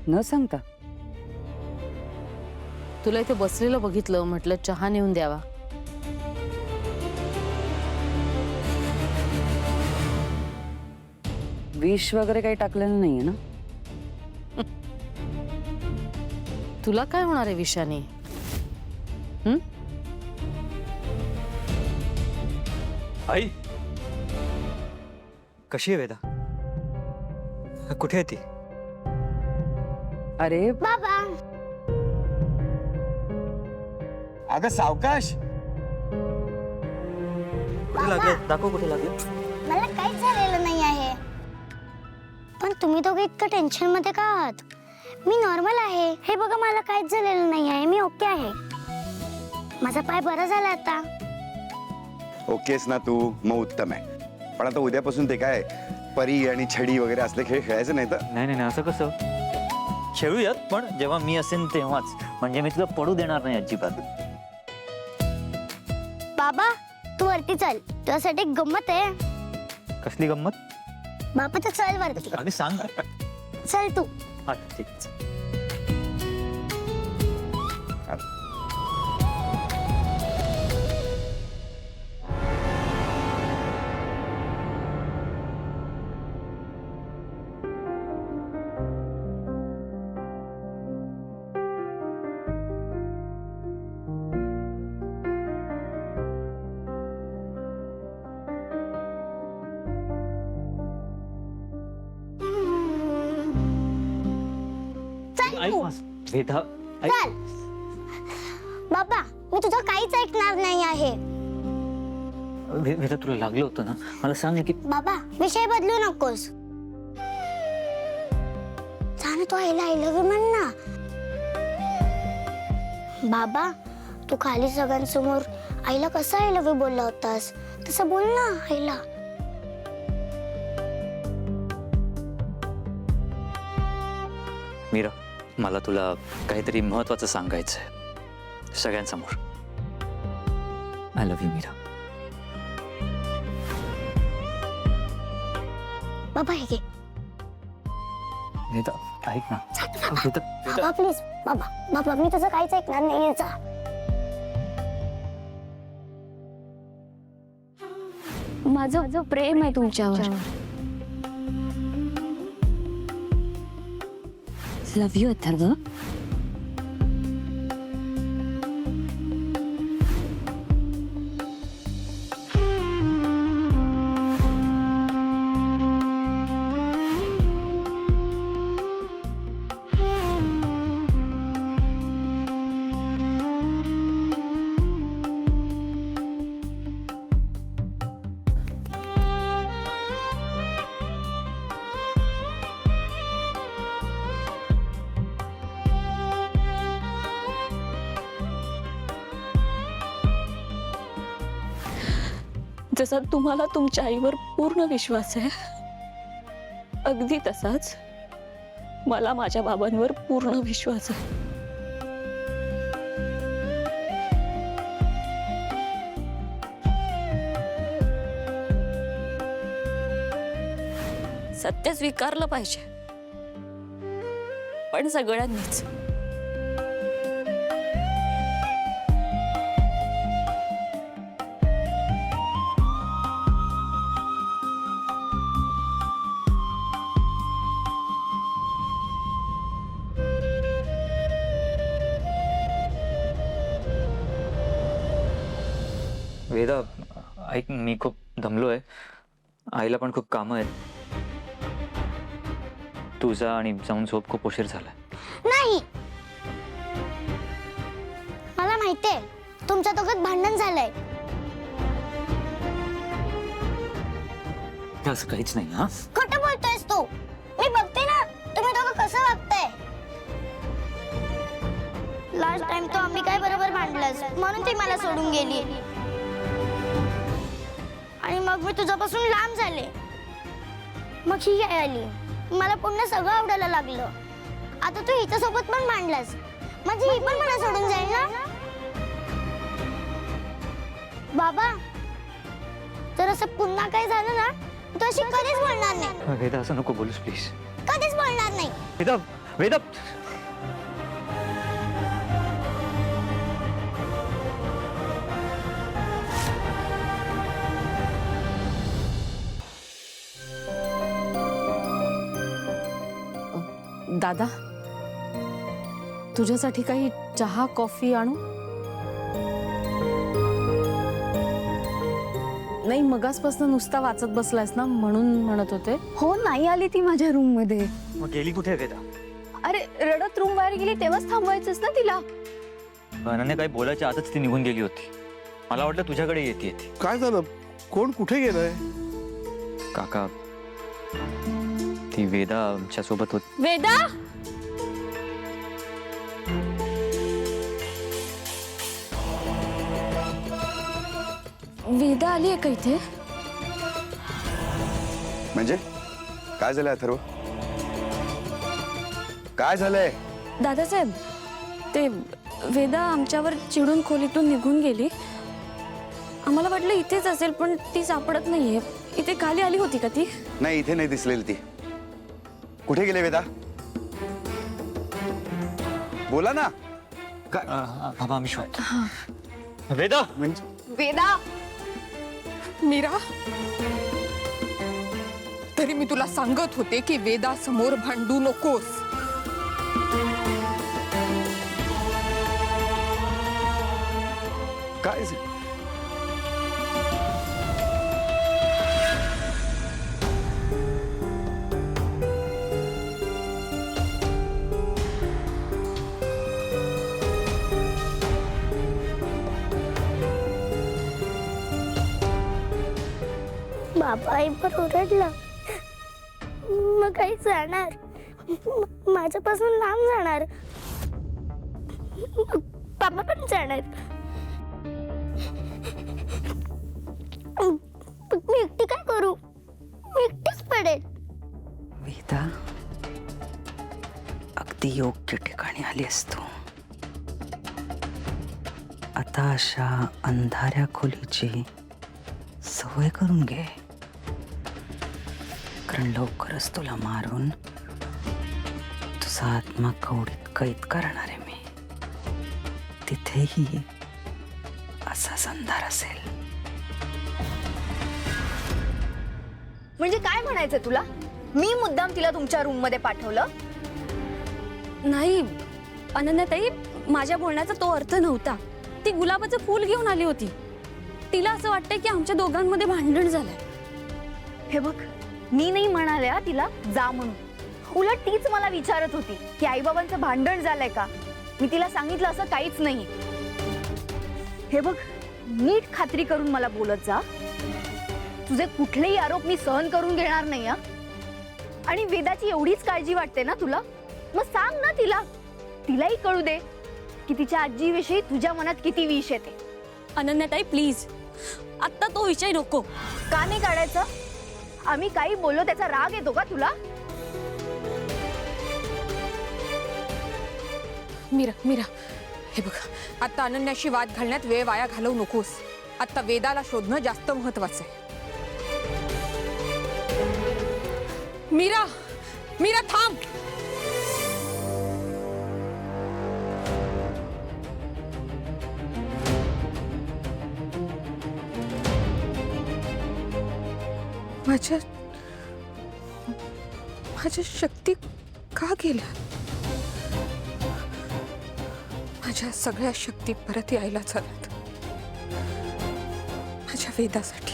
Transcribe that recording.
न सांगता? तुला इथे बसलेलं बघितलं, म्हटलं चहा नेऊन द्यावा. विष वगैरे काही टाकलेलं नाहीये ना? तुला काय होणार आहे विषाने? आई कशी आहे वेदा? कुठे आहे ती? अरे बाबा, अगं सावकाश. कुठे लागले? दाखव कुठे लागले. मला काहीच झालेलं नाही आहे. पण तुम्ही दोघे इतकं टेन्शन मध्ये का आहात? मी नॉर्मल आहे. हे बघा, मला काहीच झालेलं नाही आहे. मी ओके आहे. माझा पाय बरा झाला आता. ओकेस ना तू? मग उत्तम आहे. पण आता उद्यापासून ते काय परी आणि छडी वगैरे असले खेळ खेळायचे नाही तर? नाही नाही नाही, असं कसं? खेळूयात, पण जेव्हा मी असेन तेव्हाच. म्हणजे मी तुला पडू देणार नाही अजिबात. बाबा, तू वरती चल. तुझ्यासाठी एक गंमत आहे. कसली गंमत? बाबा, तू चल वरती. अगदी सांग. चल तू. हा ठीक आहे. चल ऐक तू. वेदा, ऐक. चल. बाबा, मी तुझं काहीच ऐकणार नाही आहे. वेदा, तुला लागलं होतं ना? मला सांग की. बाबा, विषय बदलू नकोस. जा ना, तू आईला आय लव्ह यू म्हण ना. बाबा, तू खाली सगळ्यांसमोर आईला कसं आय लव्ह यू बोलला होतास, तसं बोल ना आईला. मीरा, मला तुला काहीतरी महत्वाचं सांगायचंय सगळ्यांसमोर. I love you Meera. बाबा, हे घे. वेदा, ऐक ना. वेदा, बाबा प्लीज. बाबा, बाबा, मी तुझं काहीच ऐकणार नाहीये. जा. माझं प्रेम आहे तुमच्यावर. Love you Atharva. जसा तुम्हाला तुमच्या आईवर पूर्ण विश्वास आहे, अगदी तसाच मला माझ्या बाबांवर पूर्ण विश्वास आहे. सत्य स्वीकारलं पाहिजे, पण सगळ्यांनीच. वेदा, ऐक, मी खूप दमलोय. आईला पण खूप कामं आहेत. तुझा आणि जाऊन झोप, खूप उशीर झालाय. नाही, मला माहितीये तुमच्या दोघात भांडण झालंय. असं काहीच नाही. हा, खोटं बोलतोयस तू. मी बघते ना तुम्ही दोघं कसं वागताय. लास्ट टाइम तो आम्ही काय बरोबर भांडलंस, म्हणून ती मला सोडून गेली. आणि मग मी तुझ्यापासून लांब झाले. मग ही काय आली, मला पुन्हा सगळं आवडायला लागलं. आता तू हिच्यासोबत पण भांडलास, म्हणजे ही पण मला सोडून जाईल ना. बाबा, जर असं पुन्हा काही झालं ना, तू अशी कधीच बोलणार नाही. वेदा, असं नको बोलूस प्लीज. कधीच बोलणार नाही. वेदा, वेदा दादा, तुझ्यासाठी काही चहा कॉफी आणू? नाही, मगासपासून नुसता वाचत बसलायस ना, म्हणून म्हणत होते. हो, नाही आली ती माझ्या रूम मध्ये. मग गेली कुठे वेदा? अरे रडत रूम बाहेर गेली तेव्हाच थांबवायचंच ना तिला. अनन्या काही बोलायच्या आतच ती निघून गेली होती. मला वाटलं तुझ्याकडे येते ती. काय झालं? कोण कुठे गेलंय? काका, ती वेदा आमच्या सोबत होती. वेदा, वेदा आली आहे का इथे? म्हणजे काय झालंय अथर्व? काय झालंय? दादासाहेब, ते वेदा आमच्यावर चिडून खोलीतून निघून गेली. आम्हाला वाटलं इथेच असेल, पण ती सापडत नाहीये. इथे खाली आली होती का ती? नाही, इथे नाही दिसलेली ती. कुठे गेले वेदा? बोला ना. काय बाबा आम्ही शोधतो. वेदा म्हणजे वेदा, मीरा, तरी मी तुला सांगत होते की वेदा समोर भांडू नकोस. काय बाबा आईवर ओरडला, मग काही जाणार, माझ्यापासून लांब जाणार, बाबा पण जाणार. मी एकटी काय करू? मी एकटीच पडेल. वेदा, अगदी योग्य ठिकाणी आलीस तू. आता अशा अंधाऱ्या खोलीची सवय करून घे, कारण लवकरच तुला मारून तुझा आत्मा कवडीत कैद करणार आहे मी. तिथेही असाच अंधार असेल. म्हणजे काय म्हणायचं तुला? मी मुद्दाम तिला तुमच्या रूम मध्ये पाठवलं? नाही अनन्याताई, माझ्या बोलण्याचा तो अर्थ नव्हता. ती गुलाबाचं फूल घेऊन आली होती. तिला असं वाटतंय की आमच्या दोघांमध्ये भांडण झालंय. हे बघ, मी नाही म्हणाले तिला जा म्हणून. उलट तीच मला विचारत होती की आईबाबांचं भांडण झालंय का. मी तिला सांगितलं असं काहीच नाही. हे बघ, नीट खात्री करून मला बोलत जा. तुझे कुठलेही आरोप मी सहन करून घेणार नाही. आणि वेदाची एवढीच काळजी वाटते ना तुला, मग सांग ना तिला. तिलाही कळू दे की तिच्या आजीविषयी तुझ्या मनात किती विष येते. अनन्याताई प्लीज, आता तो विषय नको. का नाही काढायचं? आम्ही काही बोललो त्याचा राग येतो का तुला? मीरा, मीरा, हे बघ, आता अनन्याशी वाद घालण्यात वेळ वाया घालवू नकोस. आता वेदाला शोधणं जास्त महत्वाचं आहे. मीरा, मीरा थांब. माझ्या शक्ती का गेल्या? माझ्या सगळ्या शक्ती परत यायला चालत माझ्या वेदासाठी.